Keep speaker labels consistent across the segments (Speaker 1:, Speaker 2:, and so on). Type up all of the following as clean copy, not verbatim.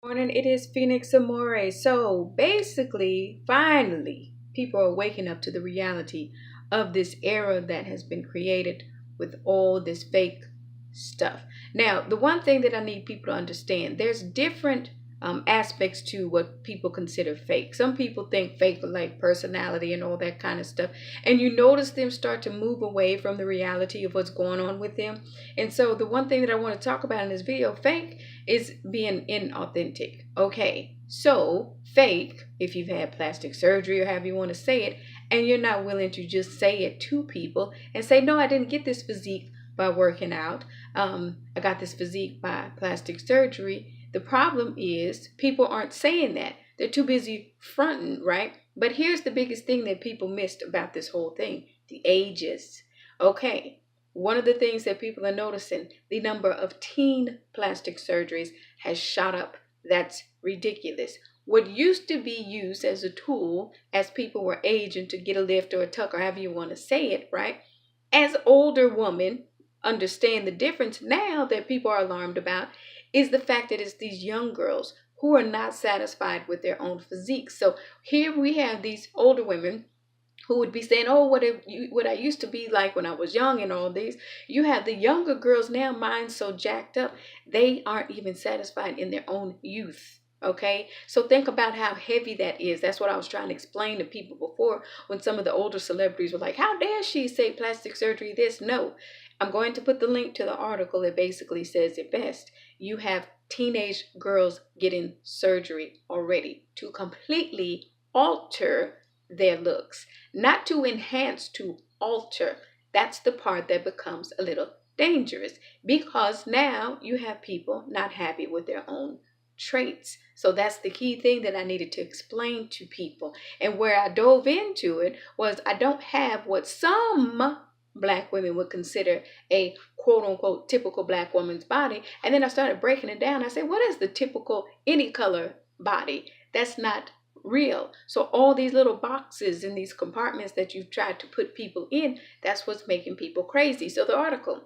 Speaker 1: Morning, it is Phoenix Amore. So basically, finally, people are waking up to the reality of this era that has been created with all this fake stuff. Now, the one thing that I need people to understand, there's different aspects to what people consider fake. Some people think fake like personality and all that kind of stuff. And you notice them start to move away from the reality of what's going on with them. And so the one thing that I want to talk about in this video, fake, is being inauthentic. Okay, so fake, if you've had plastic surgery or however you want to say it, and you're not willing to just say it to people and say, no, I didn't get this physique by working out. I got this physique by plastic surgery. The problem is people aren't saying that. They're too busy fronting, right? But here's the biggest thing that people missed about this whole thing: the ages. Okay, one of the things that people are noticing, the number of teen plastic surgeries has shot up. That's ridiculous. What used to be used as a tool as people were aging to get a lift or a tuck or however you want to say it, right? As older women understand the difference now that people are alarmed about is the fact that it's these young girls who are not satisfied with their own physique. So here we have these older women who would be saying, oh, what I used to be like when I was young and all these. You have the younger girls now, minds so jacked up, they aren't even satisfied in their own youth. Okay, so think about how heavy that is. That's what I was trying to explain to people before when some of the older celebrities were like, how dare she say plastic surgery this? No, I'm going to put the link to the article that basically says it best. You have teenage girls getting surgery already to completely alter their looks, not to enhance, to alter. That's the part that becomes a little dangerous because now you have people not happy with their own traits. So that's the key thing that I needed to explain to people. And where I dove into it was I don't have what some Black women would consider a quote unquote typical Black woman's body. And then I started breaking it down. I said, what is the typical any color body? That's not real. So all these little boxes in these compartments that you've tried to put people in, that's what's making people crazy. So the article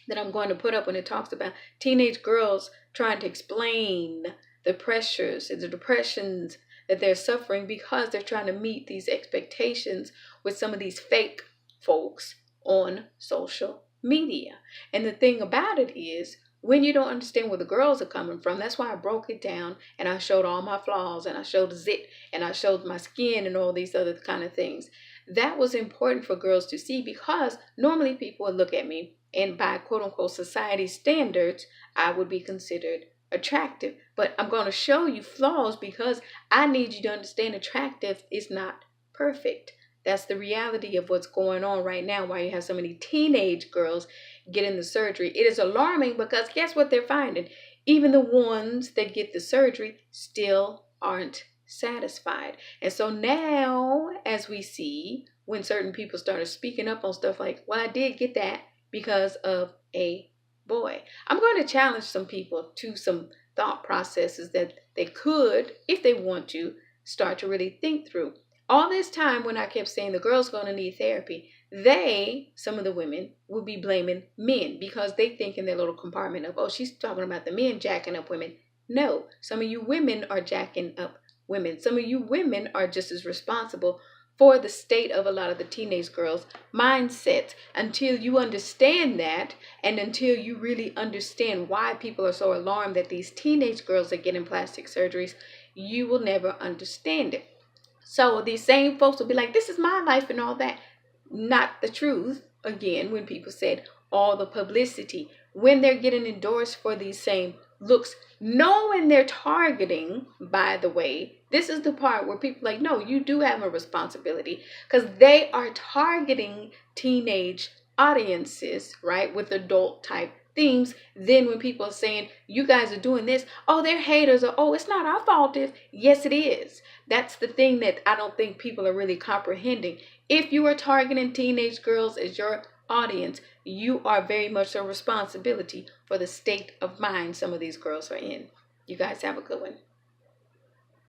Speaker 1: that I'm going to put up when it talks about teenage girls trying to explain the pressures and the depressions that they're suffering because they're trying to meet these expectations with some of these fake folks on social media. And the thing about it is, when you don't understand where the girls are coming from, that's why I broke it down and I showed all my flaws and I showed the zit and I showed my skin and all these other kind of things. That was important for girls to see because normally people would look at me and by quote unquote society standards, I would be considered attractive. But I'm going to show you flaws because I need you to understand attractive is not perfect. That's the reality of what's going on right now, why you have so many teenage girls getting the surgery. It is alarming because guess what they're finding? Even the ones that get the surgery still aren't satisfied. And so now, as we see, when certain people started speaking up on stuff like, well, I did get that because of a boy. I'm going to challenge some people to some thought processes that they could, if they want to, start to really think through. All this time when I kept saying the girl's going to need therapy, some of the women, would be blaming men because they think in their little compartment of, oh, she's talking about the men jacking up women. No, some of you women are jacking up women. Some of you women are just as responsible for the state of a lot of the teenage girls' mindsets. Until you understand that and until you really understand why people are so alarmed that these teenage girls are getting plastic surgeries, you will never understand it. So these same folks will be like, this is my life and all that. Not the truth. Again, when people said all the publicity, when they're getting endorsed for these same looks, knowing they're targeting, by the way, this is the part where people are like, no, you do have a responsibility because they are targeting teenage audiences, right, with adult type themes. Then when people are saying you guys are doing this, oh, they're haters, or oh, it's not our fault. Yes, it is. That's the thing that I don't think people are really comprehending. If you are targeting teenage girls as your audience, you are very much a responsibility for the state of mind some of these girls are in. You guys have a good one.